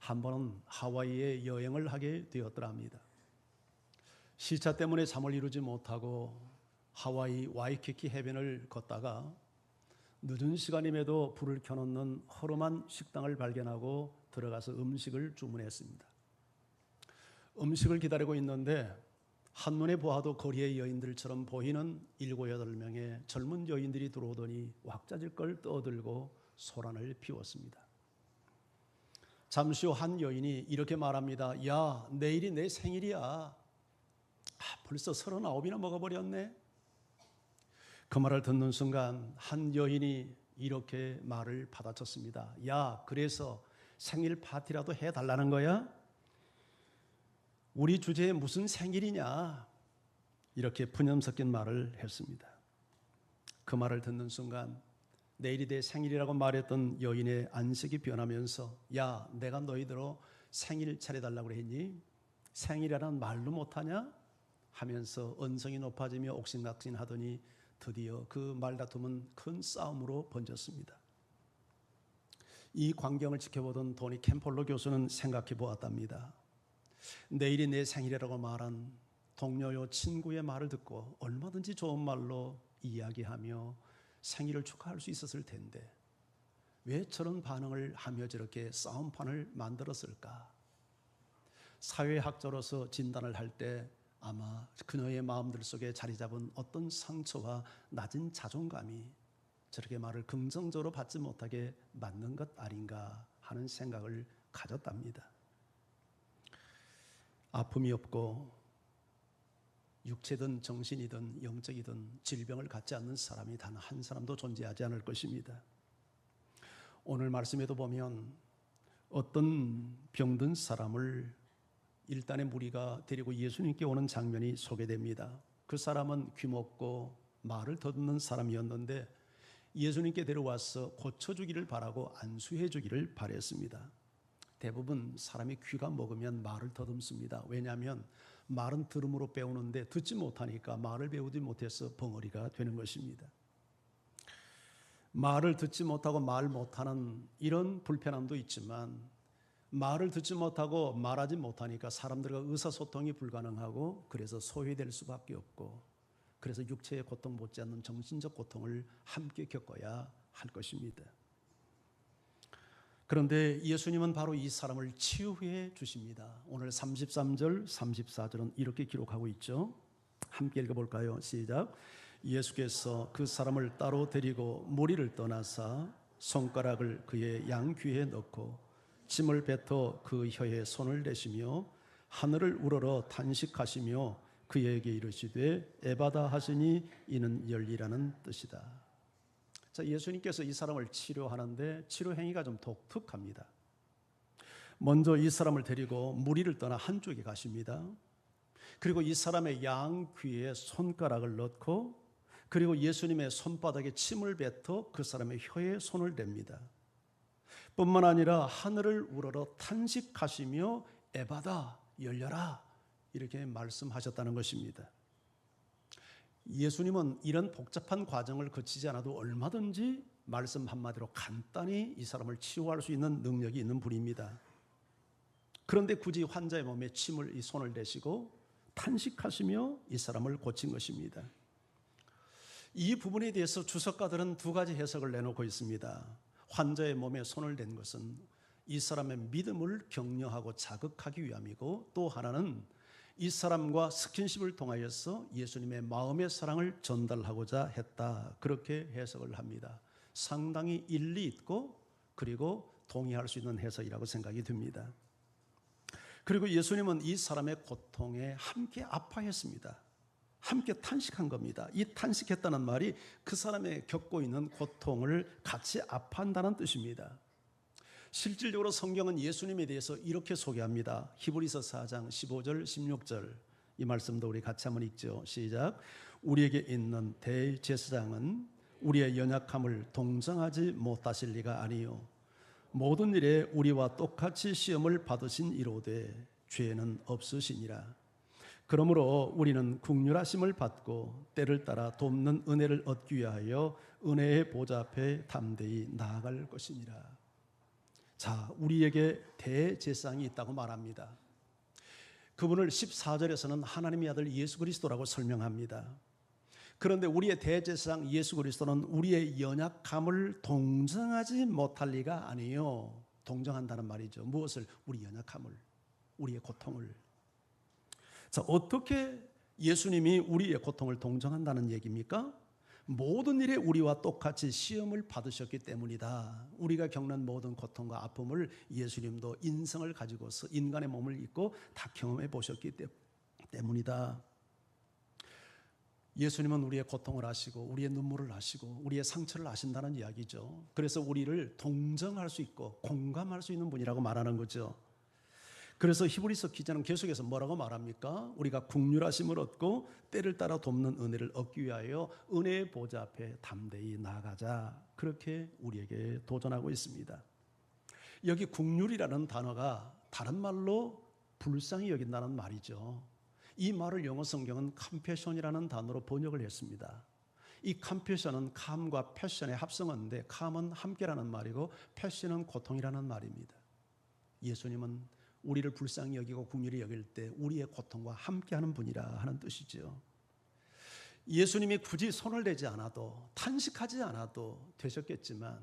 한 번은 하와이에 여행을 하게 되었더랍니다. 시차 때문에 잠을 이루지 못하고 하와이 와이키키 해변을 걷다가 늦은 시간임에도 불을 켜놓는 허름한 식당을 발견하고 들어가서 음식을 주문했습니다. 음식을 기다리고 있는데 한눈에 보아도 거리의 여인들처럼 보이는 7, 8명의 젊은 여인들이 들어오더니 왁자질걸 떠들고 소란을 피웠습니다. 잠시 후 한 여인이 이렇게 말합니다. 야, 내일이 내 생일이야. 벌써 39이나 먹어버렸네. 그 말을 듣는 순간 한 여인이 이렇게 말을 받아쳤습니다. 야, 그래서 생일 파티라도 해달라는 거야? 우리 주제에 무슨 생일이냐? 이렇게 푸념 섞인 말을 했습니다. 그 말을 듣는 순간 내일이 내 생일이라고 말했던 여인의 안색이 변하면서 야, 내가 너희들로 생일 차려달라고 했니? 생일이라는 말도 못하냐? 하면서 언성이 높아지며 옥신각신하더니 드디어 그 말다툼은 큰 싸움으로 번졌습니다. 이 광경을 지켜보던 도니 캠폴로 교수는 생각해 보았답니다. 내일이 내 생일이라고 말한 동료요 친구의 말을 듣고 얼마든지 좋은 말로 이야기하며 생일을 축하할 수 있었을 텐데 왜 저런 반응을 하며 저렇게 싸움판을 만들었을까? 사회학자로서 진단을 할 때 아마 그녀의 마음들 속에 자리 잡은 어떤 상처와 낮은 자존감이 저렇게 말을 긍정적으로 받지 못하게 만든 것 아닌가 하는 생각을 가졌답니다. 아픔이 없고 육체든 정신이든 영적이든 질병을 갖지 않는 사람이 단 한 사람도 존재하지 않을 것입니다. 오늘 말씀에도 보면 어떤 병든 사람을 일단의 무리가 데리고 예수님께 오는 장면이 소개됩니다. 그 사람은 귀먹고 말을 더듬는 사람이었는데 예수님께 데려와서 고쳐주기를 바라고 안수해주기를 바랬습니다. 대부분 사람이 귀가 먹으면 말을 더듬습니다. 왜냐하면 말은 들음으로 배우는데 듣지 못하니까 말을 배우지 못해서 벙어리가 되는 것입니다. 말을 듣지 못하고 말 못하는 이런 불편함도 있지만 말을 듣지 못하고 말하지 못하니까 사람들과 의사소통이 불가능하고 그래서 소외될 수밖에 없고 그래서 육체의 고통 못지않는 정신적 고통을 함께 겪어야 할 것입니다. 그런데 예수님은 바로 이 사람을 치유해 주십니다. 오늘 33절, 34절은 이렇게 기록하고 있죠. 함께 읽어볼까요? 시작. 예수께서 그 사람을 따로 데리고 무리를 떠나사 손가락을 그의 양귀에 넣고 침을 뱉어 그 혀에 손을 대시며 하늘을 우러러 탄식하시며 그에게 이르시되 에바다 하시니 이는 열리라는 뜻이다. 자, 예수님께서 이 사람을 치료하는데 치료 행위가 좀 독특합니다. 먼저 이 사람을 데리고 무리를 떠나 한쪽에 가십니다. 그리고 이 사람의 양귀에 손가락을 넣고 그리고 예수님의 손바닥에 침을 뱉어 그 사람의 혀에 손을 댑니다. 뿐만 아니라 하늘을 우러러 탄식하시며 에바다 열려라 이렇게 말씀하셨다는 것입니다. 예수님은 이런 복잡한 과정을 거치지 않아도 얼마든지 말씀 한마디로 간단히 이 사람을 치유할 수 있는 능력이 있는 분입니다. 그런데 굳이 환자의 몸에 침을 이 손을 대시고 탄식하시며 이 사람을 고친 것입니다. 이 부분에 대해서 주석가들은 두 가지 해석을 내놓고 있습니다. 환자의 몸에 손을 댄 것은 이 사람의 믿음을 격려하고 자극하기 위함이고 또 하나는 이 사람과 스킨십을 통하여서 예수님의 마음의 사랑을 전달하고자 했다. 그렇게 해석을 합니다. 상당히 일리 있고 그리고 동의할 수 있는 해석이라고 생각이 듭니다. 그리고 예수님은 이 사람의 고통에 함께 아파했습니다. 함께 탄식한 겁니다. 이 탄식했다는 말이 그 사람의 겪고 있는 고통을 같이 아파한다는 뜻입니다. 실질적으로 성경은 예수님에 대해서 이렇게 소개합니다. 히브리서 4장 15절 16절 이 말씀도 우리 같이 한번 읽죠. 시작. 우리에게 있는 대제사장은 우리의 연약함을 동정하지 못하실 리가 아니요 모든 일에 우리와 똑같이 시험을 받으신 이로되 죄는 없으시니라. 그러므로 우리는 긍휼하심을 받고 때를 따라 돕는 은혜를 얻기 위하여 은혜의 보좌 앞에 담대히 나아갈 것이니라. 자, 우리에게 대제사장이 있다고 말합니다. 그분을 14절에서는 하나님의 아들 예수 그리스도라고 설명합니다. 그런데 우리의 대제사장 예수 그리스도는 우리의 연약함을 동정하지 못할 리가 아니에요. 동정한다는 말이죠. 무엇을? 우리 연약함을, 우리의 고통을. 자, 어떻게 예수님이 우리의 고통을 동정한다는 얘기입니까? 모든 일에 우리와 똑같이 시험을 받으셨기 때문이다. 우리가 겪는 모든 고통과 아픔을 예수님도 인성을 가지고서 인간의 몸을 입고 다 경험해 보셨기 때문이다. 예수님은 우리의 고통을 아시고 우리의 눈물을 아시고 우리의 상처를 아신다는 이야기죠. 그래서 우리를 동정할 수 있고 공감할 수 있는 분이라고 말하는 거죠. 그래서 히브리서 기자는 계속해서 뭐라고 말합니까? 우리가 긍휼하심을 얻고 때를 따라 돕는 은혜를 얻기 위하여 은혜의 보좌 앞에 담대히 나아가자. 그렇게 우리에게 도전하고 있습니다. 여기 긍휼이라는 단어가 다른 말로 불쌍히 여긴다는 말이죠. 이 말을 영어 성경은 컴패션이라는 단어로 번역을 했습니다. 이 컴패션은 캄과 패션의 합성어인데 캄은 함께라는 말이고 패션은 고통이라는 말입니다. 예수님은 우리를 불쌍히 여기고 긍휼히 여길 때 우리의 고통과 함께하는 분이라 하는 뜻이죠. 예수님이 굳이 손을 대지 않아도 탄식하지 않아도 되셨겠지만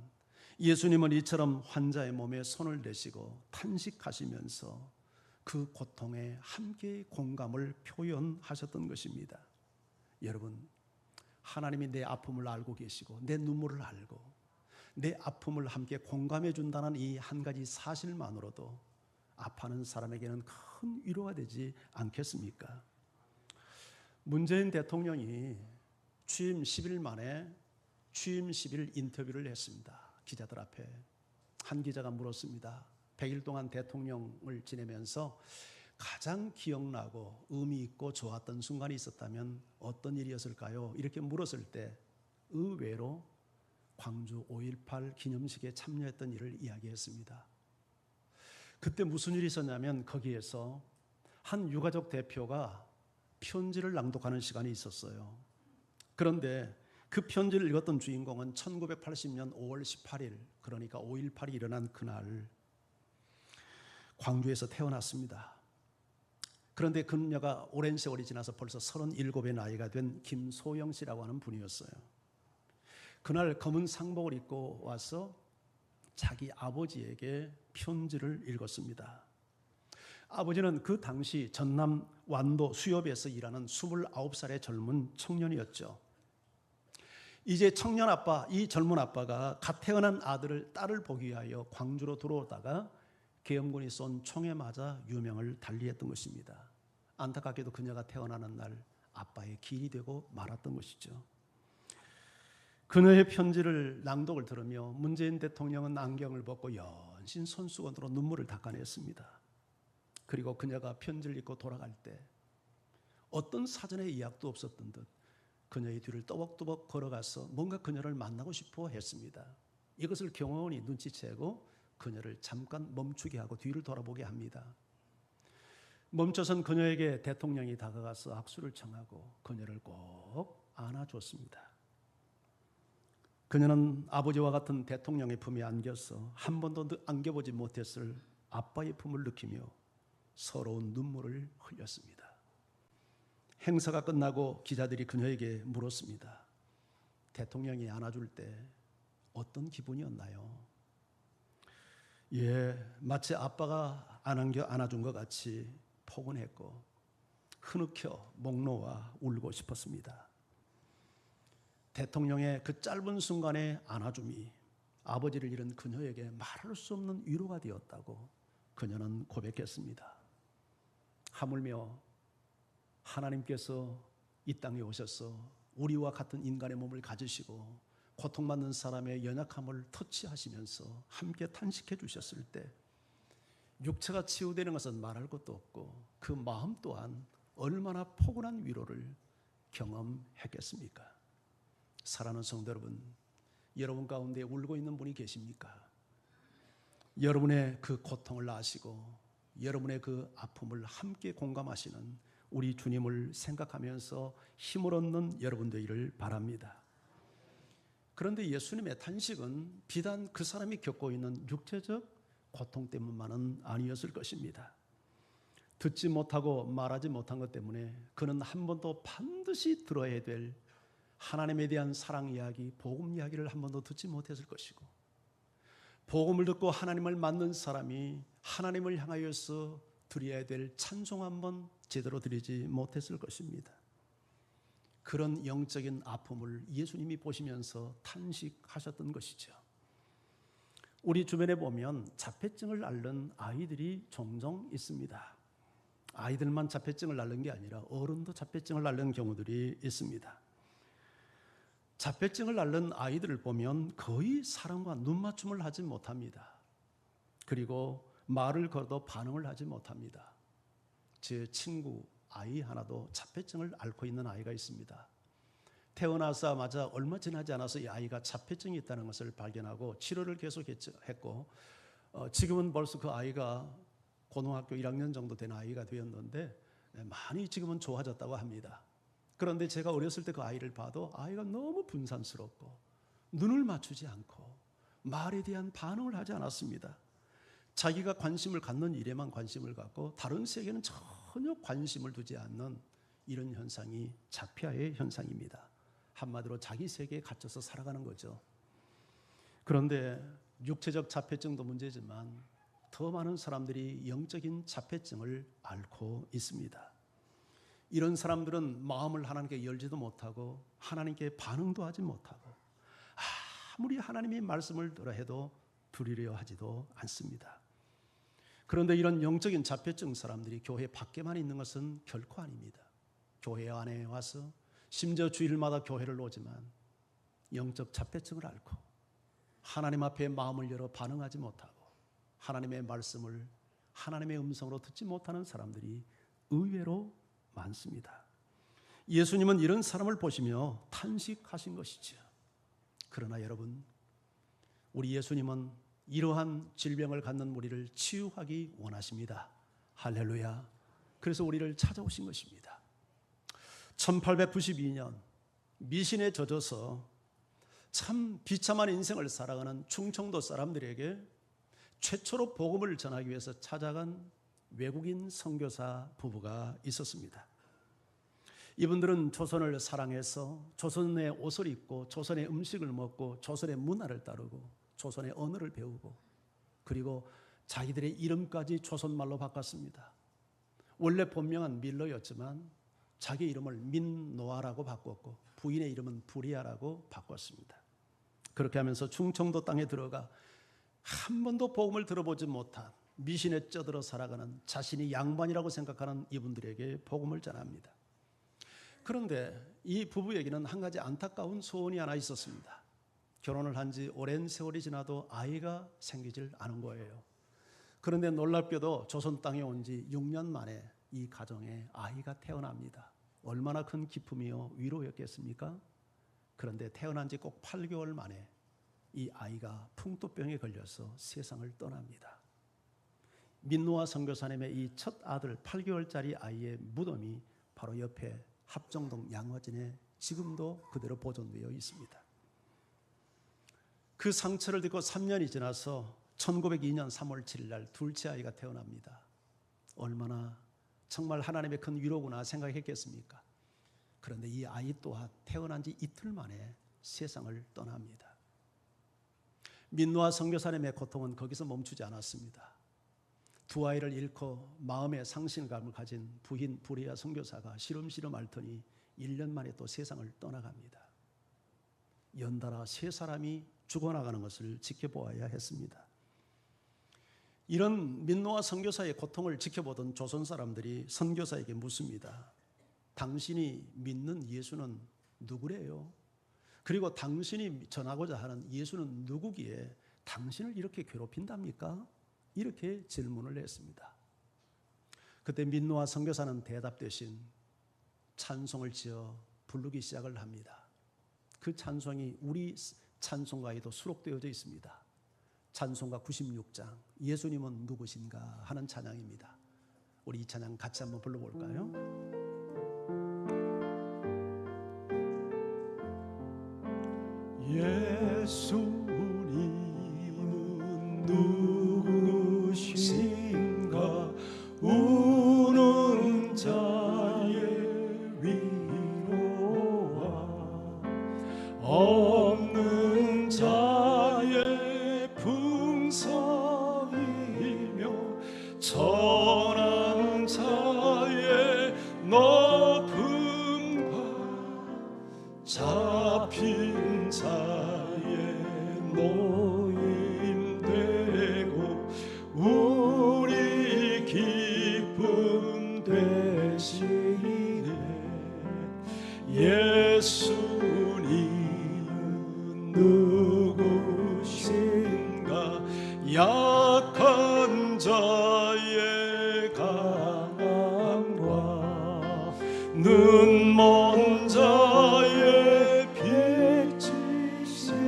예수님은 이처럼 환자의 몸에 손을 대시고 탄식하시면서 그 고통에 함께 공감을 표현하셨던 것입니다. 여러분, 하나님이 내 아픔을 알고 계시고 내 눈물을 알고 내 아픔을 함께 공감해 준다는 이 한 가지 사실만으로도 아파하는 사람에게는 큰 위로가 되지 않겠습니까? 문재인 대통령이 취임 10일 만에 취임 10일 인터뷰를 했습니다. 기자들 앞에 한 기자가 물었습니다. 100일 동안 대통령을 지내면서 가장 기억나고 의미 있고 좋았던 순간이 있었다면 어떤 일이었을까요? 이렇게 물었을 때 의외로 광주 5.18 기념식에 참여했던 일을 이야기했습니다. 그때 무슨 일이 있었냐면 거기에서 한 유가족 대표가 편지를 낭독하는 시간이 있었어요. 그런데 그 편지를 읽었던 주인공은 1980년 5월 18일, 그러니까 5.18이 일어난 그날 광주에서 태어났습니다. 그런데 그녀가 오랜 세월이 지나서 벌써 37의 나이가 된 김소영 씨라고 하는 분이었어요. 그날 검은 상복을 입고 와서 자기 아버지에게 편지를 읽었습니다. 아버지는 그 당시 전남 완도 수협에서 일하는 29살의 젊은 청년이었죠. 이제 청년 아빠, 이 젊은 아빠가 갓 태어난 딸을 보기 위하여 광주로 들어오다가 계엄군이 쏜 총에 맞아 유명을 달리했던 것입니다. 안타깝게도 그녀가 태어나는 날 아빠의 길이 되고 말았던 것이죠. 그녀의 편지를 낭독을 들으며 문재인 대통령은 안경을 벗고 연신 손수건으로 눈물을 닦아냈습니다. 그리고 그녀가 편지를 읽고 돌아갈 때 어떤 사전의 예약도 없었던 듯 그녀의 뒤를 또박또박 걸어가서 뭔가 그녀를 만나고 싶어 했습니다. 이것을 경호원이 눈치채고 그녀를 잠깐 멈추게 하고 뒤를 돌아보게 합니다. 멈춰선 그녀에게 대통령이 다가가서 악수를 청하고 그녀를 꼭 안아줬습니다. 그녀는 아버지와 같은 대통령의 품에 안겨서 한 번도 안겨보지 못했을 아빠의 품을 느끼며 서러운 눈물을 흘렸습니다. 행사가 끝나고 기자들이 그녀에게 물었습니다. 대통령이 안아줄 때 어떤 기분이었나요? 마치 아빠가 안아준 것 같이 포근했고 흐느껴 목 놓아 울고 싶었습니다. 대통령의 그 짧은 순간의 안아줌이 아버지를 잃은 그녀에게 말할 수 없는 위로가 되었다고 그녀는 고백했습니다. 하물며 하나님께서 이 땅에 오셔서 우리와 같은 인간의 몸을 가지시고 고통받는 사람의 연약함을 터치하시면서 함께 탄식해 주셨을 때 육체가 치유되는 것은 말할 것도 없고 그 마음 또한 얼마나 포근한 위로를 경험했겠습니까? 사랑하는 성도 여러분, 여러분 가운데 울고 있는 분이 계십니까? 여러분의 그 고통을 아시고 여러분의 그 아픔을 함께 공감하시는 우리 주님을 생각하면서 힘을 얻는 여러분 되기를 바랍니다. 그런데 예수님의 탄식은 비단 그 사람이 겪고 있는 육체적 고통 때문만은 아니었을 것입니다. 듣지 못하고 말하지 못한 것 때문에 그는 한 번도 반드시 들어야 될 하나님에 대한 사랑 이야기, 복음 이야기를 한 번도 듣지 못했을 것이고, 복음을 듣고 하나님을 만난 사람이 하나님을 향하여서 드려야 될 찬송 한 번 제대로 드리지 못했을 것입니다. 그런 영적인 아픔을 예수님이 보시면서 탄식하셨던 것이죠. 우리 주변에 보면 자폐증을 앓는 아이들이 종종 있습니다. 아이들만 자폐증을 앓는 게 아니라 어른도 자폐증을 앓는 경우들이 있습니다. 자폐증을 앓는 아이들을 보면 거의 사람과 눈맞춤을 하지 못합니다. 그리고 말을 걸어도 반응을 하지 못합니다. 제 친구 아이 하나도 자폐증을 앓고 있는 아이가 있습니다. 태어나자마자 얼마 지나지 않아서 이 아이가 자폐증이 있다는 것을 발견하고 치료를 계속했고, 지금은 벌써 그 아이가 고등학교 1학년 정도 된 아이가 되었는데 많이 지금은 좋아졌다고 합니다. 그런데 제가 어렸을 때 그 아이를 봐도 아이가 너무 분산스럽고 눈을 맞추지 않고 말에 대한 반응을 하지 않았습니다. 자기가 관심을 갖는 일에만 관심을 갖고 다른 세계는 전혀 관심을 두지 않는 이런 현상이 자폐아의 현상입니다. 한마디로 자기 세계에 갇혀서 살아가는 거죠. 그런데 육체적 자폐증도 문제지만 더 많은 사람들이 영적인 자폐증을 앓고 있습니다. 이런 사람들은 마음을 하나님께 열지도 못하고 하나님께 반응도 하지 못하고 아무리 하나님의 말씀을 들어 해도 들으려 하지도 않습니다. 그런데 이런 영적인 자폐증 사람들이 교회 밖에만 있는 것은 결코 아닙니다. 교회 안에 와서 심지어 주일마다 교회를 오지만 영적 자폐증을 앓고 하나님 앞에 마음을 열어 반응하지 못하고 하나님의 말씀을 하나님의 음성으로 듣지 못하는 사람들이 의외로 많습니다. 예수님은 이런 사람을 보시며 탄식하신 것이죠. 그러나 여러분, 우리 예수님은 이러한 질병을 갖는 우리를 치유하기 원하십니다. 할렐루야. 그래서 우리를 찾아오신 것입니다. 1892년 미신에 젖어서 참 비참한 인생을 살아가는 충청도 사람들에게 최초로 복음을 전하기 위해서 찾아간 외국인 선교사 부부가 있었습니다. 이분들은 조선을 사랑해서 조선의 옷을 입고 조선의 음식을 먹고 조선의 문화를 따르고 조선의 언어를 배우고 그리고 자기들의 이름까지 조선말로 바꿨습니다. 원래 본명은 밀러였지만 자기 이름을 민노아라고 바꿨고 부인의 이름은 부리아라고 바꿨습니다. 그렇게 하면서 충청도 땅에 들어가 한 번도 복음을 들어보지 못한 미신에 쩌들어 살아가는 자신이 양반이라고 생각하는 이분들에게 복음을 전합니다. 그런데 이 부부에게는 한 가지 안타까운 소원이 하나 있었습니다. 결혼을 한 지 오랜 세월이 지나도 아이가 생기질 않은 거예요. 그런데 놀랍게도 조선 땅에 온 지 6년 만에 이 가정에 아이가 태어납니다. 얼마나 큰 기쁨이요 위로였겠습니까? 그런데 태어난 지 꼭 8개월 만에 이 아이가 풍토병에 걸려서 세상을 떠납니다. 민노아 선교사님의 이 첫 아들 8개월짜리 아이의 무덤이 바로 옆에 합정동 양화진에 지금도 그대로 보존되어 있습니다. 그 상처를 딛고 3년이 지나서 1902년 3월 7일 날 둘째 아이가 태어납니다. 얼마나 정말 하나님의 큰 위로구나 생각했겠습니까? 그런데 이 아이 또한 태어난 지 이틀 만에 세상을 떠납니다. 민노아 선교사님의 고통은 거기서 멈추지 않았습니다. 두 아이를 잃고 마음의 상실감을 가진 부인 부리아 선교사가 시름시름 앓더니 1년 만에 또 세상을 떠나갑니다. 연달아 3사람이 죽어나가는 것을 지켜보아야 했습니다. 이런 민노아 선교사의 고통을 지켜보던 조선 사람들이 선교사에게 묻습니다. 당신이 믿는 예수는 누구래요? 그리고 당신이 전하고자 하는 예수는 누구기에 당신을 이렇게 괴롭힌답니까? 이렇게 질문을 했습니다. 그때 민노아 선교사는 대답 대신 찬송을 지어 부르기 시작을 합니다. 그 찬송이 우리 찬송가에도 수록되어져 있습니다. 찬송가 96장 예수님은 누구신가 하는 찬양입니다. 우리 이 찬양 같이 한번 불러볼까요? 예수님은 누구 우는 자의 위로와 없는 자의 풍성이며 천한 자의 높음과 잡힌 자의 노임되고 우리 기쁨 되시네. 예수님은 누구신가? 약한 자의 강함과 눈먼 자의 빛이시며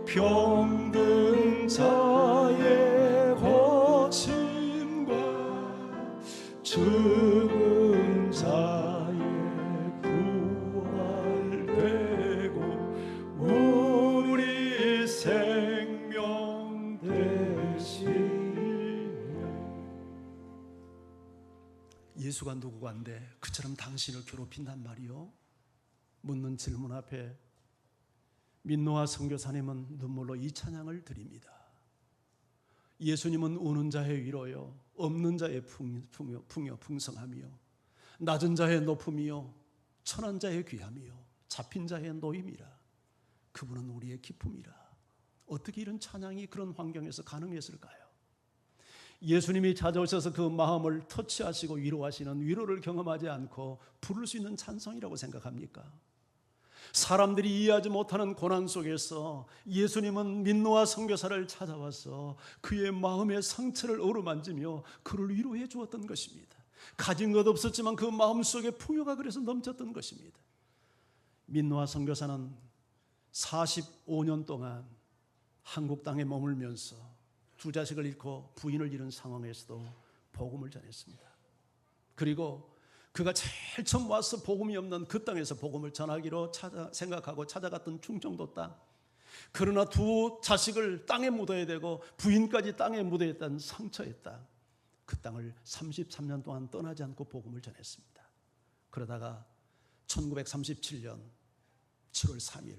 병든 자의 고침과 죽은 자의 부활되고 우리 생명 되시네. 예수가 누구간데 그처럼 당신을 괴롭힌단 말이요? 묻는 질문 앞에 민노아 선교사님은 눈물로 이 찬양을 드립니다. 예수님은 우는 자의 위로요, 없는 자의 풍성함이요, 낮은 자의 높음이요, 천한 자의 귀함이요, 잡힌 자의 노임이라. 그분은 우리의 기쁨이라. 어떻게 이런 찬양이 그런 환경에서 가능했을까요? 예수님이 찾아오셔서 그 마음을 터치하시고 위로하시는 위로를 경험하지 않고 부를 수 있는 찬송이라고 생각합니까? 사람들이 이해하지 못하는 고난 속에서 예수님은 민노아 선교사를 찾아와서 그의 마음의 상처를 어루만지며 그를 위로해 주었던 것입니다. 가진 것 없었지만 그 마음속에 풍요가 그래서 넘쳤던 것입니다. 민노아 선교사는 45년 동안 한국 땅에 머물면서 두 자식을 잃고 부인을 잃은 상황에서도 복음을 전했습니다. 그리고 그가 제일 처음 와서 복음이 없는 그 땅에서 복음을 전하기로 생각하고 찾아갔던 충청도 땅, 그러나 두 자식을 땅에 묻어야 되고 부인까지 땅에 묻어야 했던 상처의 땅, 그 땅을 33년 동안 떠나지 않고 복음을 전했습니다. 그러다가 1937년 7월 3일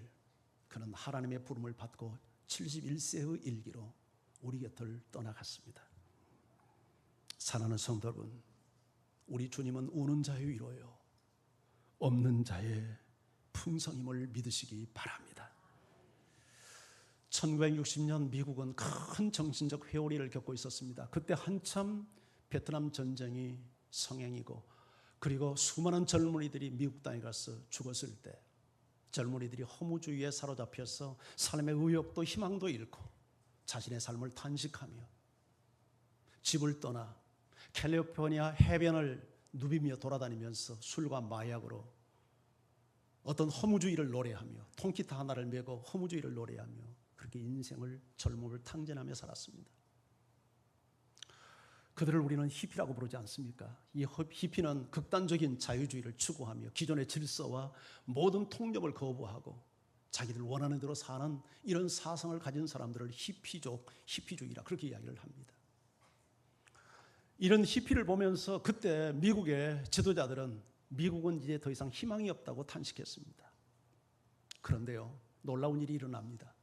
그는 하나님의 부름을 받고 71세의 일기로 우리 곁을 떠나갔습니다. 사랑하는 성도 여러분, 우리 주님은 우는 자의 위로요, 없는 자의 풍성임을 믿으시기 바랍니다. 1960년 미국은 큰 정신적 회오리를 겪고 있었습니다. 그때 한참 베트남 전쟁이 성행이고, 그리고 수많은 젊은이들이 미국 땅에 가서 죽었을 때 젊은이들이 허무주의에 사로잡혀서 삶의 의욕도 희망도 잃고 자신의 삶을 탄식하며 집을 떠나 캘리포니아 해변을 누비며 돌아다니면서 술과 마약으로 어떤 허무주의를 노래하며 통기타 하나를 메고 허무주의를 노래하며 그렇게 인생을, 젊음을 탕진하며 살았습니다. 그들을 우리는 히피라고 부르지 않습니까? 이 히피는 극단적인 자유주의를 추구하며 기존의 질서와 모든 통념을 거부하고 자기들 원하는 대로 사는 이런 사상을 가진 사람들을 히피족, 히피주의라 그렇게 이야기를 합니다. 이런 히피를 보면서 그때 미국의 지도자들은 미국은 이제 더 이상 희망이 없다고 탄식했습니다. 그런데요, 놀라운 일이 일어납니다.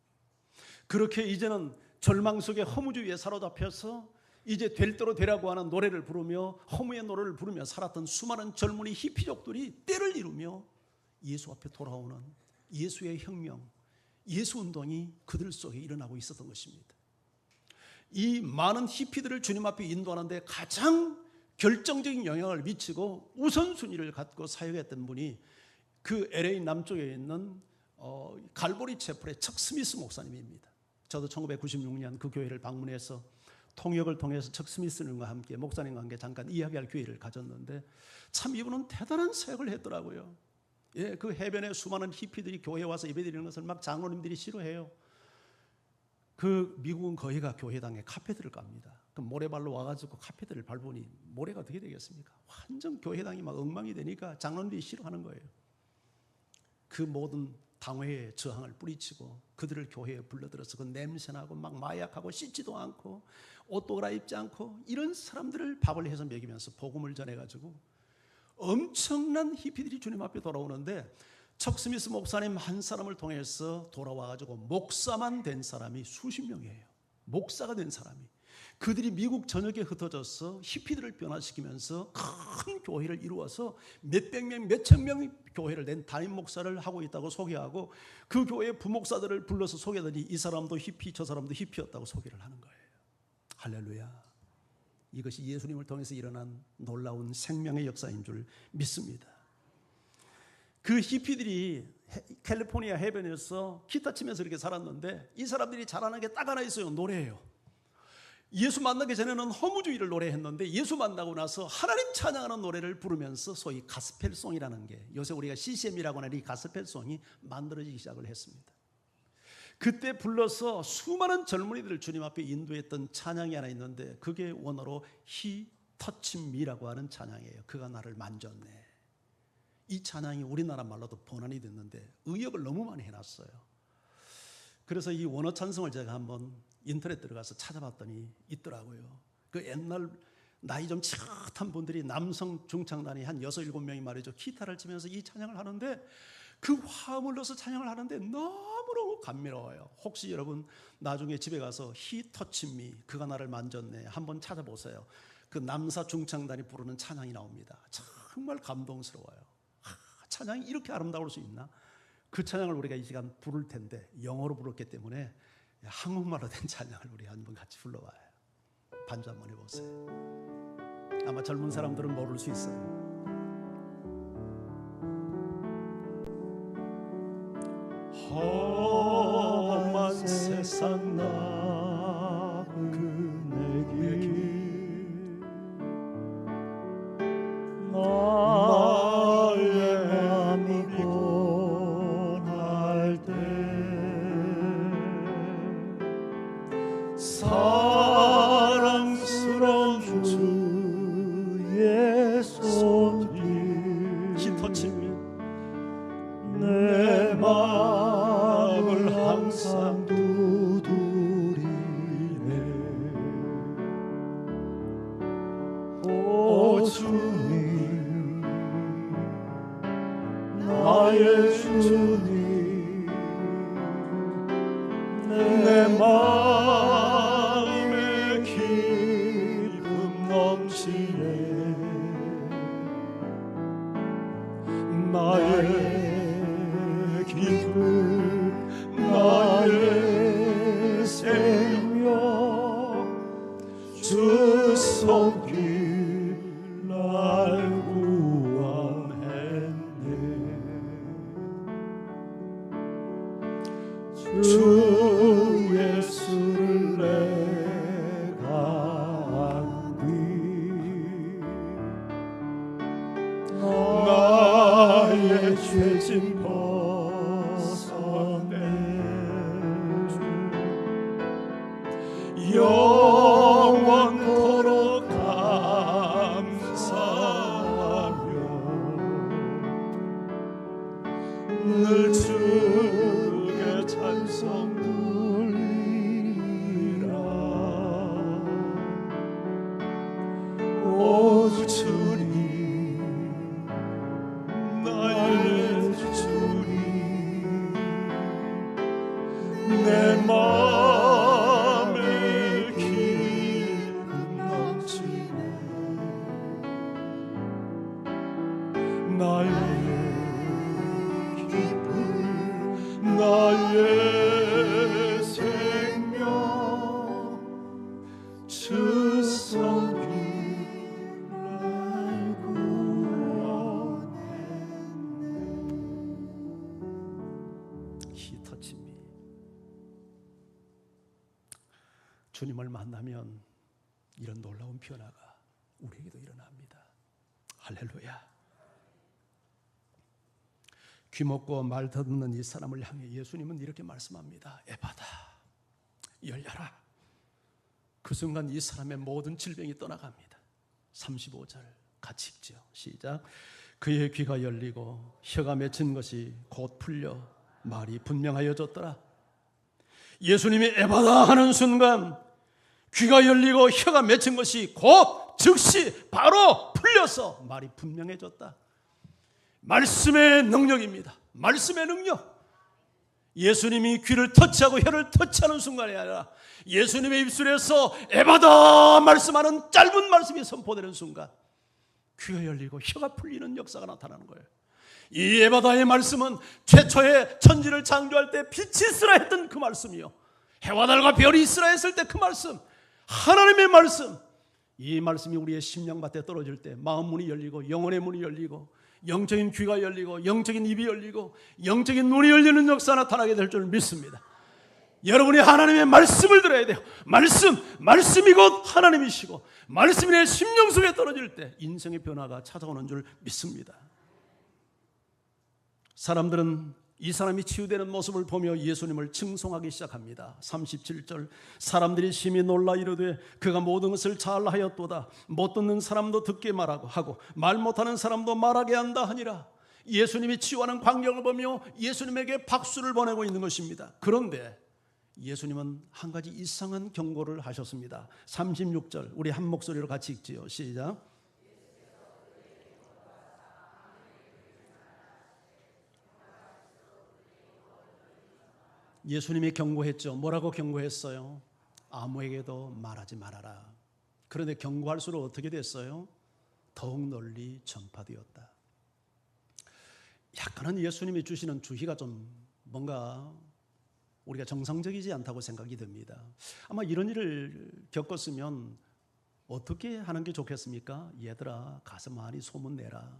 그렇게 이제는 절망 속에 허무주의에 사로잡혀서 이제 될 대로 되라고 하는 노래를 부르며 허무의 노래를 부르며 살았던 수많은 젊은이 히피족들이 때를 이루며 예수 앞에 돌아오는 예수의 혁명, 예수 운동이 그들 속에 일어나고 있었던 것입니다. 이 많은 히피들을 주님 앞에 인도하는데 가장 결정적인 영향을 미치고 우선순위를 갖고 사역했던 분이 그 LA 남쪽에 있는 갈보리 채플의 척 스미스 목사님입니다. 저도 1996년 그 교회를 방문해서 통역을 통해서 척 스미스님과 함께, 목사님과 함께 잠깐 이야기할 기회를 가졌는데 참 이분은 대단한 사역을 했더라고요. 예, 그 해변에 수많은 히피들이 교회에 와서 예배드리는 것을 막 장로님들이 싫어해요. 그 미국은 거기가 교회당에 카페들을 깝니다. 그럼 모래발로 와가지고 카페들을 밟으니 모래가 어떻게 되겠습니까? 완전 교회당이 막 엉망이 되니까 장로님들이 싫어하는 거예요. 그 모든 당회에 저항을 뿌리치고 그들을 교회에 불러들여서 그 냄새나고 막 마약하고 씻지도 않고 옷도 갈아입지 않고 이런 사람들을 밥을 해서 먹이면서 복음을 전해가지고 엄청난 히피들이 주님 앞에 돌아오는데, 척 스미스 목사님 한 사람을 통해서 돌아와가지고 목사만 된 사람이 수십 명이에요. 목사가 된 사람이. 그들이 미국 전역에 흩어져서 히피들을 변화시키면서 큰 교회를 이루어서 몇백 명, 몇천 명 교회를 낸 담임 목사를 하고 있다고 소개하고, 그 교회 부목사들을 불러서 소개하더니 이 사람도 히피, 저 사람도 히피였다고 소개를 하는 거예요. 할렐루야. 이것이 예수님을 통해서 일어난 놀라운 생명의 역사인 줄 믿습니다. 그 히피들이 캘리포니아 해변에서 기타 치면서 이렇게 살았는데, 이 사람들이 잘하는 게 딱 하나 있어요. 노래예요. 예수 만나기 전에는 허무주의를 노래했는데, 예수 만나고 나서 하나님 찬양하는 노래를 부르면서 소위 가스펠송이라는 게, 요새 우리가 CCM이라고 하는 이 가스펠송이 만들어지기 시작을 했습니다. 그때 불러서 수많은 젊은이들을 주님 앞에 인도했던 찬양이 하나 있는데, 그게 원어로 He touched me라고 하는 찬양이에요. 그가 나를 만졌네. 이 찬양이 우리나라 말로도 번안이 됐는데 의역을 너무 많이 해놨어요. 그래서 이 원어 찬송을 제가 한번 인터넷 들어가서 찾아봤더니 있더라고요. 그 옛날 나이 좀 치긋한 분들이, 남성 중창단이 한 6, 7명이 말이죠, 기타를 치면서 이 찬양을 하는데, 그 화음을 넣어서 찬양을 하는데 너무너무 감미로워요. 혹시 여러분 나중에 집에 가서 He touched me, 그가 나를 만졌네, 한번 찾아보세요. 그 남사 중창단이 부르는 찬양이 나옵니다. 정말 감동스러워요. 찬양이 이렇게 아름다울 수 있나? 그 찬양을 우리가 이 시간 부를 텐데 영어로 부르기 때문에 한국말로 된 찬양을 우리 한번 같이 불러봐요. 반주 한번 해보세요. 아마 젊은 사람들은 모를 수 있어요. 험한 세상 나 그네길 사랑스러운 주의 손길 He touched me, 내 마음을 항상 두드리네. 오 주님, 나의 주님, 내 마음에 기쁨 넘치네. 나의 기쁨, 나의 생명, 주 손길 날 구원했네. 주 예수를 내가 안기, 나의 죄짐 벗어내 주, 영원토록 감사하며 늘 주께 찬송 돌리라. 오 주님, 나의 주님, 내 마음에 기쁨 넘치네. 나의 기쁨, 나의 생명, 주 손길 날 구원했네. He touched me. 주님을 만나면 이런 놀라운 변화가 우리에게도 일어납니다. 할렐루야. 귀먹고 말 더듬는 이 사람을 향해 예수님은 이렇게 말씀합니다. 에바다, 열려라. 그 순간 이 사람의 모든 질병이 떠나갑니다. 35절 같이 읽죠. 시작. 그의 귀가 열리고 혀가 맺힌 것이 곧 풀려 말이 분명하여졌더라. 예수님이 에바다 하는 순간 귀가 열리고 혀가 맺힌 것이 곧 즉시 바로 풀려서 말이 분명해졌다. 말씀의 능력입니다. 말씀의 능력. 예수님이 귀를 터치하고 혀를 터치하는 순간이 아니라 예수님의 입술에서 에바다 말씀하는 짧은 말씀이 선포되는 순간 귀가 열리고 혀가 풀리는 역사가 나타나는 거예요. 이 에바다의 말씀은 최초의 천지를 창조할 때 빛이 있으라 했던 그 말씀이요, 해와 달과 별이 있으라 했을 때 그 말씀, 하나님의 말씀, 이 말씀이 우리의 심령밭에 떨어질 때 마음 문이 열리고 영혼의 문이 열리고 영적인 귀가 열리고 영적인 입이 열리고 영적인 눈이 열리는 역사가 나타나게 될 줄 믿습니다. 여러분이 하나님의 말씀을 들어야 돼요. 말씀이 곧 하나님이시고 말씀이 내 심령 속에 떨어질 때 인생의 변화가 찾아오는 줄 믿습니다. 사람들은 이 사람이 치유되는 모습을 보며 예수님을 칭송하기 시작합니다. 37절, 사람들이 심히 놀라 이르되 그가 모든 것을 잘하였도다. 못 듣는 사람도 듣게 말하고 하고 말 못하는 사람도 말하게 한다 하니라. 예수님이 치유하는 광경을 보며 예수님에게 박수를 보내고 있는 것입니다. 그런데 예수님은 한 가지 이상한 경고를 하셨습니다. 36절, 우리 한 목소리로 같이 읽지요. 시작. 예수님이 경고했죠. 뭐라고 경고했어요? 아무에게도 말하지 말아라. 그런데 경고할수록 어떻게 됐어요? 더욱 널리 전파되었다. 약간은 예수님이 주시는 주의가 좀 뭔가 우리가 정상적이지 않다고 생각이 듭니다. 아마 이런 일을 겪었으면 어떻게 하는 게 좋겠습니까? 얘들아, 가서 많이 소문내라.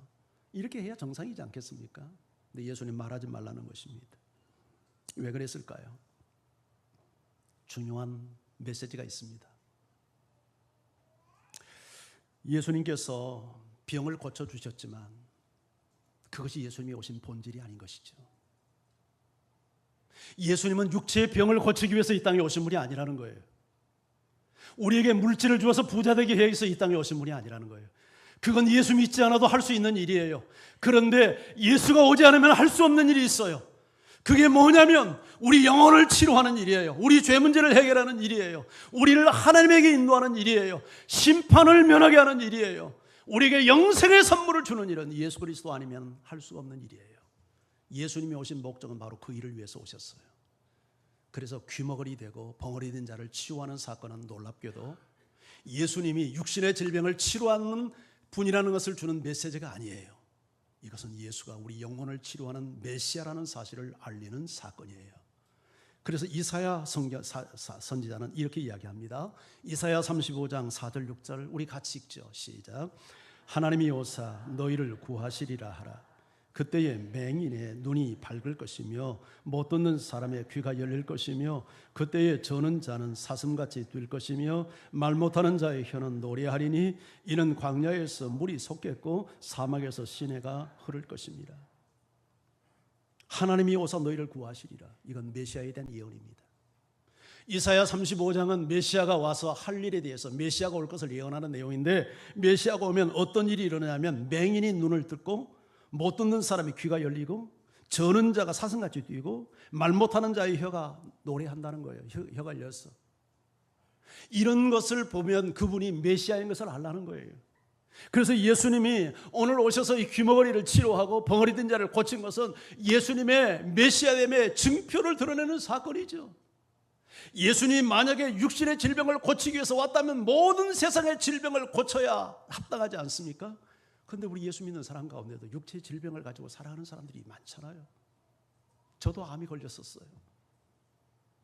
이렇게 해야 정상이지 않겠습니까? 근데 예수님 말하지 말라는 것입니다. 왜 그랬을까요? 중요한 메시지가 있습니다. 예수님께서 병을 고쳐주셨지만 그것이 예수님이 오신 본질이 아닌 것이죠. 예수님은 육체의 병을 고치기 위해서 이 땅에 오신 분이 아니라는 거예요. 우리에게 물질을 주어서 부자 되게 하기 위해서 이 땅에 오신 분이 아니라는 거예요. 그건 예수 믿지 않아도 할 수 있는 일이에요. 그런데 예수가 오지 않으면 할 수 없는 일이 있어요. 그게 뭐냐면 우리 영혼을 치료하는 일이에요. 우리 죄 문제를 해결하는 일이에요. 우리를 하나님에게 인도하는 일이에요. 심판을 면하게 하는 일이에요. 우리에게 영생의 선물을 주는 일은 예수 그리스도 아니면 할 수 없는 일이에요. 예수님이 오신 목적은 바로 그 일을 위해서 오셨어요. 그래서 귀머거리 되고 벙어리 된 자를 치유하는 사건은 놀랍게도 예수님이 육신의 질병을 치료하는 분이라는 것을 주는 메시지가 아니에요. 이것은 예수가 우리 영혼을 치료하는 메시아라는 사실을 알리는 사건이에요. 그래서 이사야 선지자는 이렇게 이야기합니다. 이사야 35장 4절 6절 우리 같이 읽죠. 시작. 하나님이 오사 너희를 구하시리라 하라. 그때에 맹인의 눈이 밝을 것이며 못 듣는 사람의 귀가 열릴 것이며 그때에 저는 자는 사슴같이 뛸 것이며 말 못하는 자의 혀는 노래하리니 이는 광야에서 물이 솟겠고 사막에서 시내가 흐를 것입니다. 하나님이 오사 너희를 구하시리라. 이건 메시아에 대한 예언입니다. 이사야 35장은 메시아가 와서 할 일에 대해서 메시아가 올 것을 예언하는 내용인데 메시아가 오면 어떤 일이 일어나냐면 맹인이 눈을 뜯고 못 듣는 사람이 귀가 열리고 저는 자가 사슴같이 뛰고 말 못하는 자의 혀가 노래한다는 거예요. 혀가 열렸어. 이런 것을 보면 그분이 메시아인 것을 알라는 거예요. 그래서 예수님이 오늘 오셔서 이 귀머거리를 치료하고 벙어리 든 자를 고친 것은 예수님의 메시아됨의 증표를 드러내는 사건이죠. 예수님이 만약에 육신의 질병을 고치기 위해서 왔다면 모든 세상의 질병을 고쳐야 합당하지 않습니까? 그런데 우리 예수 믿는 사람 가운데도 육체의 질병을 가지고 살아가는 사람들이 많잖아요. 저도 암이 걸렸었어요.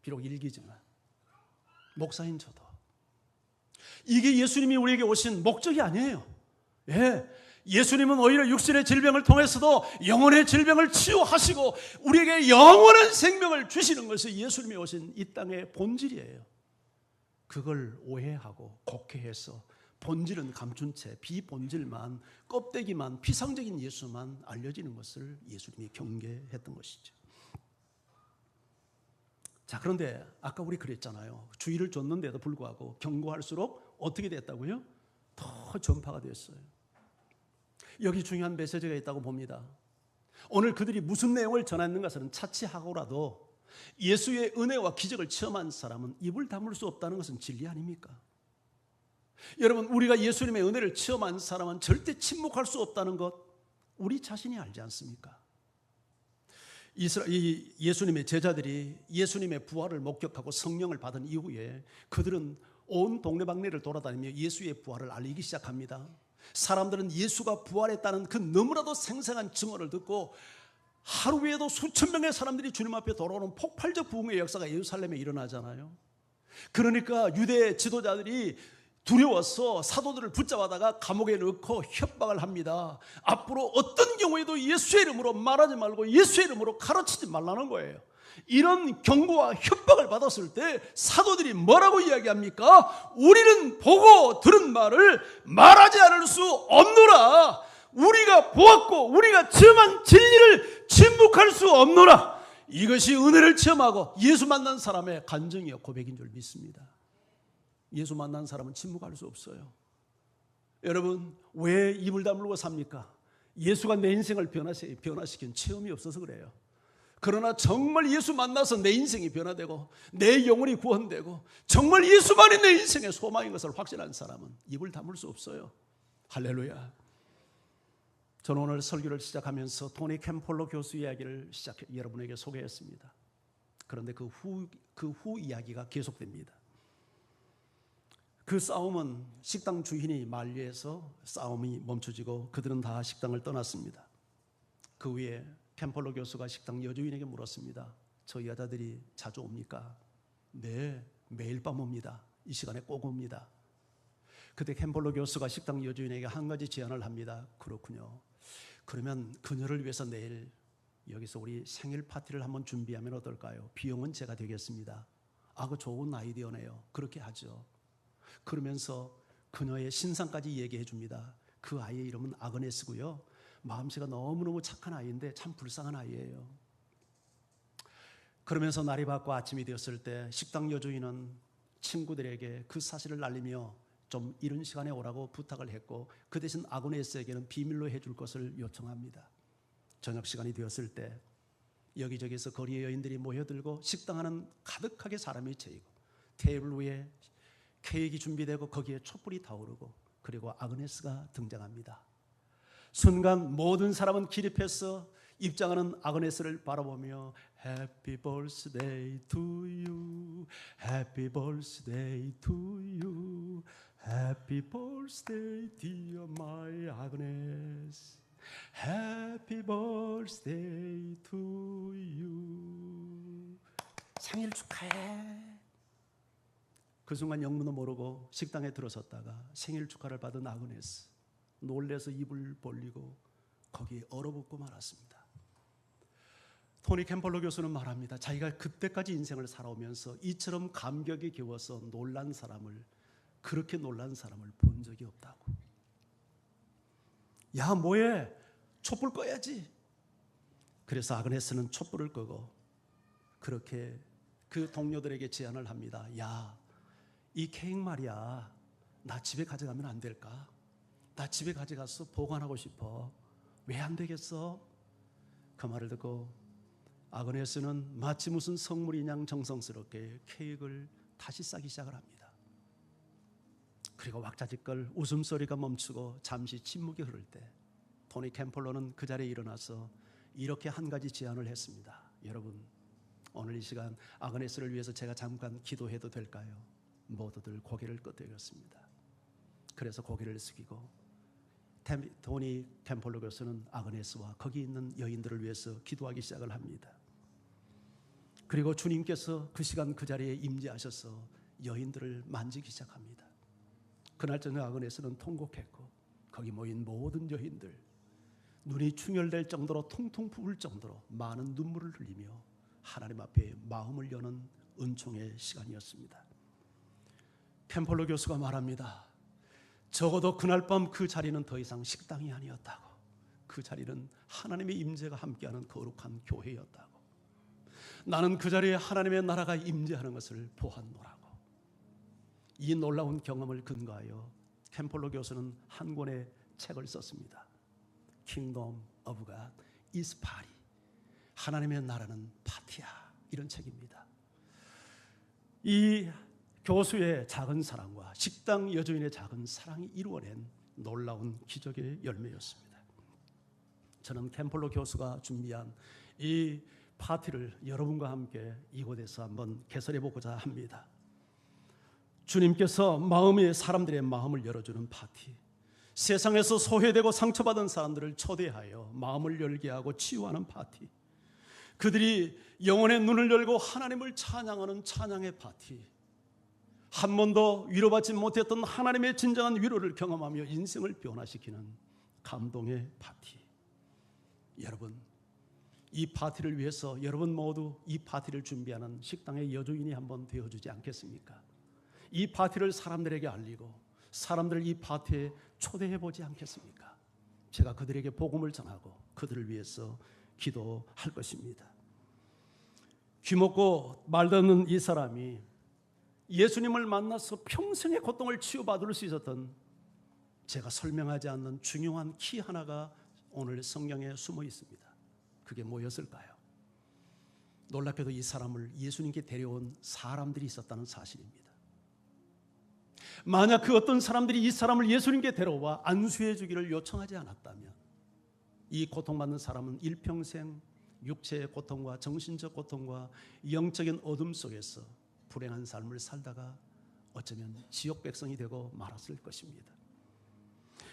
비록 일기지만 목사인 저도. 이게 예수님이 우리에게 오신 목적이 아니에요. 예수님은 오히려 육신의 질병을 통해서도 영혼의 질병을 치유하시고 우리에게 영원한 생명을 주시는 것이 예수님이 오신 이 땅의 본질이에요. 그걸 오해하고 곡해해서 본질은 감춘 채 비본질만 껍데기만 피상적인 예수만 알려지는 것을 예수님이 경계했던 것이죠. 자, 그런데 아까 우리 그랬잖아요. 주의를 줬는데도 불구하고 경고할수록 어떻게 됐다고요? 더 전파가 됐어요. 여기 중요한 메시지가 있다고 봅니다. 오늘 그들이 무슨 내용을 전했는가는 차치하고라도 예수의 은혜와 기적을 체험한 사람은 입을 다물 수 없다는 것은 진리 아닙니까? 여러분, 우리가 예수님의 은혜를 체험한 사람은 절대 침묵할 수 없다는 것 우리 자신이 알지 않습니까? 예수님의 제자들이 예수님의 부활을 목격하고 성령을 받은 이후에 그들은 온 동네방네를 돌아다니며 예수의 부활을 알리기 시작합니다. 사람들은 예수가 부활했다는 그 너무나도 생생한 증언을 듣고 하루에도 수천 명의 사람들이 주님 앞에 돌아오는 폭발적 부흥의 역사가 예루살렘에 일어나잖아요. 그러니까 유대 지도자들이 두려워서 사도들을 붙잡아다가 감옥에 넣고 협박을 합니다. 앞으로 어떤 경우에도 예수의 이름으로 말하지 말고 예수의 이름으로 가르치지 말라는 거예요. 이런 경고와 협박을 받았을 때 사도들이 뭐라고 이야기합니까? 우리는 보고 들은 말을 말하지 않을 수 없노라. 우리가 보았고 우리가 체험한 진리를 침묵할 수 없노라. 이것이 은혜를 체험하고 예수 만난 사람의 간증이요 고백인 줄 믿습니다. 예수 만난 사람은 침묵할 수 없어요. 여러분, 왜 입을 다물고 삽니까? 예수가 내 인생을 변화시킨 체험이 없어서 그래요. 그러나 정말 예수 만나서 내 인생이 변화되고 내 영혼이 구원되고 정말 예수만이 내 인생의 소망인 것을 확신한 사람은 입을 다물 수 없어요. 할렐루야. 저는 오늘 설교를 시작하면서 토니 캠폴로 교수 이야기를 여러분에게 소개했습니다. 그런데 그 후 이야기가 계속됩니다. 그 싸움은 식당 주인이 만류해서 싸움이 멈춰지고 그들은 다 식당을 떠났습니다. 그 후에 캠폴로 교수가 식당 여주인에게 물었습니다. 저 여자들이 자주 옵니까? 네, 매일 밤 옵니다. 이 시간에 꼭 옵니다. 그때 캠폴로 교수가 식당 여주인에게 한 가지 제안을 합니다. 그렇군요. 그러면 그녀를 위해서 내일 여기서 우리 생일 파티를 한번 준비하면 어떨까요? 비용은 제가 되겠습니다. 아, 그 좋은 아이디어네요. 그렇게 하죠. 그러면서 그녀의 신상까지 얘기해 줍니다. 그 아이의 이름은 아그네스고요. 마음씨가 너무너무 착한 아이인데 참 불쌍한 아이예요. 그러면서 날이 밝고 아침이 되었을 때 식당 여주인은 친구들에게 그 사실을 알리며 좀 이른 시간에 오라고 부탁을 했고 그 대신 아그네스에게는 비밀로 해줄 것을 요청합니다. 저녁 시간이 되었을 때 여기저기서 거리의 여인들이 모여들고 식당 안은 가득하게 사람이 채이고 테이블 위에 케이크 준비되고 거기에 촛불이 타오르고 그리고 아그네스가 등장합니다. 순간 모든 사람은 기립해서 입장하는 아그네스를 바라보며 Happy birthday to you, Happy birthday to you, Happy birthday dear my Agnes, Happy birthday to you. 생일 축하해. 그 순간 영문도 모르고 식당에 들어섰다가 생일 축하를 받은 아그네스 놀래서 입을 벌리고 거기에 얼어붙고 말았습니다. 토니 캠폴로 교수는 말합니다. 자기가 그때까지 인생을 살아오면서 이처럼 감격에 겨워서 그렇게 놀란 사람을 본 적이 없다고. 야, 뭐해? 촛불 꺼야지. 그래서 아그네스는 촛불을 끄고 그렇게 그 동료들에게 제안을 합니다. 야, 이 케이크 말이야, 나 집에 가져가면 안 될까? 나 집에 가져가서 보관하고 싶어. 왜 안 되겠어? 그 말을 듣고 아그네스는 마치 무슨 성물인 양 정성스럽게 케이크를 다시 싸기 시작을 합니다. 그리고 왁자지껄 웃음소리가 멈추고 잠시 침묵이 흐를 때 토니 캠폴로는 그 자리에 일어나서 이렇게 한 가지 제안을 했습니다. 여러분, 오늘 이 시간 아그네스를 위해서 제가 잠깐 기도해도 될까요? 모두들 고개를 끄덕였습니다. 그래서 고개를 숙이고 토니 캠폴로 교수는 아그네스와 거기 있는 여인들을 위해서 기도하기 시작을 합니다. 그리고 주님께서 그 시간 그 자리에 임재하셔서 여인들을 만지기 시작합니다. 그날 저녁 아그네스는 통곡했고 거기 모인 모든 여인들 눈이 충혈될 정도로 통통 부을 정도로 많은 눈물을 흘리며 하나님 앞에 마음을 여는 은총의 시간이었습니다. 캠폴로 교수가 말합니다. 적어도 그날 밤 그 자리는 더 이상 식당이 아니었다고. 그 자리는 하나님의 임재가 함께하는 거룩한 교회였다고. 나는 그 자리에 하나님의 나라가 임재하는 것을 보았노라고. 이 놀라운 경험을 근거하여 캠폴로 교수는 한 권의 책을 썼습니다. Kingdom of God, is party. 하나님의 나라는 파티야. 이런 책입니다. 이 교수의 작은 사랑과 식당 여주인의 작은 사랑이 이루어낸 놀라운 기적의 열매였습니다. 저는 캠폴로 교수가 준비한 이 파티를 여러분과 함께 이곳에서 한번 개설해 보고자 합니다. 주님께서 사람들의 마음을 열어주는 파티, 세상에서 소외되고 상처받은 사람들을 초대하여 마음을 열게 하고 치유하는 파티, 그들이 영혼의 눈을 열고 하나님을 찬양하는 찬양의 파티, 한 번도 위로받지 못했던 하나님의 진정한 위로를 경험하며 인생을 변화시키는 감동의 파티. 여러분, 이 파티를 위해서 여러분 모두 이 파티를 준비하는 식당의 여주인이 한번 되어주지 않겠습니까? 이 파티를 사람들에게 알리고 사람들을 이 파티에 초대해보지 않겠습니까? 제가 그들에게 복음을 전하고 그들을 위해서 기도할 것입니다. 귀먹고 말 듣는 이 사람이 예수님을 만나서 평생의 고통을 치유받을 수 있었던, 제가 설명하지 않는 중요한 키 하나가 오늘 성경에 숨어 있습니다. 그게 뭐였을까요? 놀랍게도 이 사람을 예수님께 데려온 사람들이 있었다는 사실입니다. 만약 그 어떤 사람들이 이 사람을 예수님께 데려와 안수해 주기를 요청하지 않았다면 이 고통받는 사람은 일평생 육체의 고통과 정신적 고통과 영적인 어둠 속에서 불행한 삶을 살다가 어쩌면 지옥 백성이 되고 말았을 것입니다.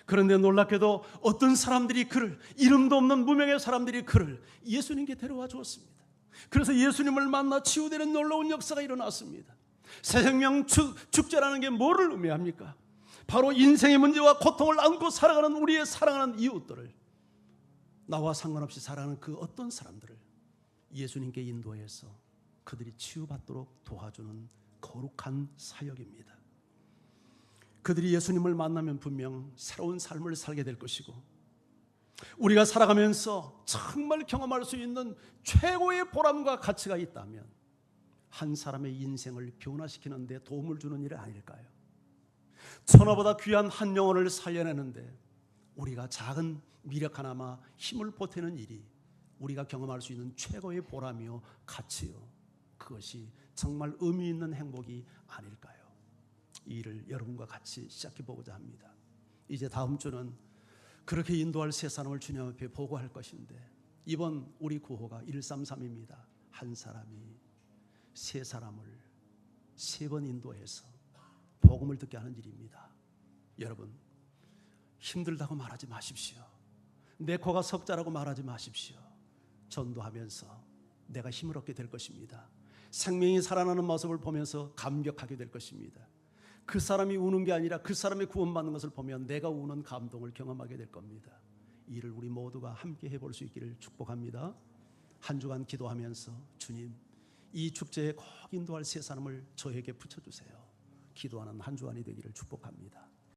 그런데 놀랍게도 어떤 사람들이 그를, 이름도 없는 무명의 사람들이 그를 예수님께 데려와 주었습니다. 그래서 예수님을 만나 치유되는 놀라운 역사가 일어났습니다. 새생명 축제라는 게 뭐를 의미합니까? 바로 인생의 문제와 고통을 안고 살아가는 우리의 사랑하는 이웃들을, 나와 상관없이 살아가는 그 어떤 사람들을 예수님께 인도해서 그들이 치유받도록 도와주는 거룩한 사역입니다. 그들이 예수님을 만나면 분명 새로운 삶을 살게 될 것이고, 우리가 살아가면서 정말 경험할 수 있는 최고의 보람과 가치가 있다면 한 사람의 인생을 변화시키는 데 도움을 주는 일이 아닐까요? 천하보다 귀한 한 영혼을 살려내는데 우리가 작은 미력 하나마 힘을 보태는 일이 우리가 경험할 수 있는 최고의 보람이요 가치요, 그것이 정말 의미 있는 행복이 아닐까요? 이 일을 여러분과 같이 시작해 보고자 합니다. 이제 다음 주는 그렇게 인도할 세 사람을 주님 앞에 보고할 것인데, 이번 우리 구호가 133입니다. 한 사람이 세 사람을 세 번 인도해서 복음을 듣게 하는 일입니다. 여러분, 힘들다고 말하지 마십시오. 내 코가 석자라고 말하지 마십시오. 전도하면서 내가 힘을 얻게 될 것입니다. 생명이 살아나는 모습을 보면서 감격하게 될 것입니다. 그 사람이 우는 게 아니라 그 사람이 구원받는 것을 보면 내가 우는 감동을 경험하게 될 겁니다. 이 일을 우리 모두가 함께 해볼 수 있기를 축복합니다. 한 주간 기도하면서 주님, 이 축제에 꼭 인도할 세 사람을 저에게 붙여주세요. 기도하는 한 주간이 되기를 축복합니다.